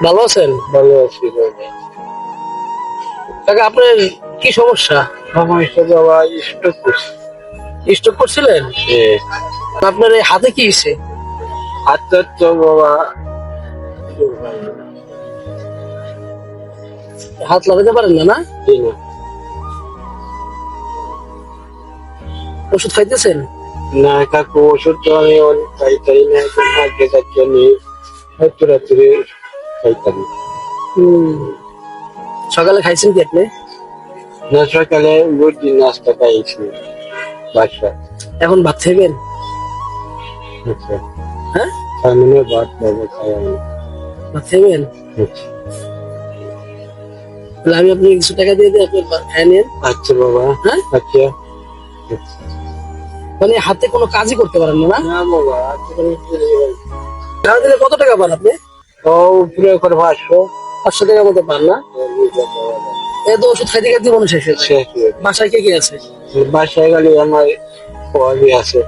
ভালো আছেন? ভালো আছি বাবা। কাকা আপনার কি সমস্যা? সমস্যা বাবা, স্ট্রোক করছে। স্ট্রোক করছিলেন? আপনার এই হাতে কি হয়েছে? হাতটা তো বাবা হাত লাগাতে পারেন না? না, জি না। ওষুধ খাইতেছেন? না কাকু, ওষুধ তো আমি অনেক খাইতাই না, এখন আগে যাচ্ছি আমি হয়তো রাত্রে খাইতাম। সকালে খাইছেন কি আপনি? না, সকালে রুটি নাস্তা খাইছি বাসায়। এখন ভাত খাইবেন? আচ্ছা, হ্যাঁ, সামনে ভাত বাবা খাই আমি। ভাত খাইবেন? আচ্ছা। তাহলে আমি আপনাকে কিছু টাকা দিয়ে দিই, আপনি খাই নেন। আচ্ছা বাবা। হ্যাঁ, আচ্ছা। মানে হাতে কোনো কাজই করতে পারেন না? না, না বাবা, আচ্ছা টাকা দিলে কত টাকা পান আপনি? ও উপরে করে 500। 500 টাকার মতো পান না? এত ওষুধ খাইতে খাইতে মনে শেষ হয়ে যায়। বাসায় কে কে আছে? বাসায় গেলে আমার ওয়াইফ আছে।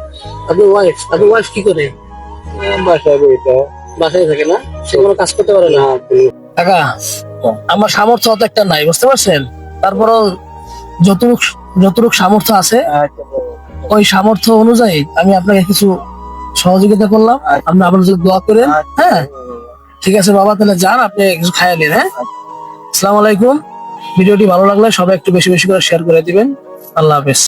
আপনার ওয়াইফ কি করে? বাসায় বইটা বাসায় থাকে না? সে কোনো কাজ করতে পারে না? কাকা, আমার সামর্থ্য অত একটা নাই, বুঝতে পারছেন? তারপরও যতটুক যতটুক সামর্থ্য আছে ওই সামর্থ্য অনুযায়ী আমি আপনাকে কিছু সহযোগিতা করলাম। আপনি আপনার যদি দোয়া করেন। হ্যাঁ, ঠিক আছে বাবা, তাহলে যান, আপনি কিছু খাইয়া নিন। হ্যাঁ, আসসালামু আলাইকুম। ভিডিওটি ভালো লাগলে সবাই একটু বেশি বেশি করে শেয়ার করে দিবেন। আল্লাহ হাফেজ।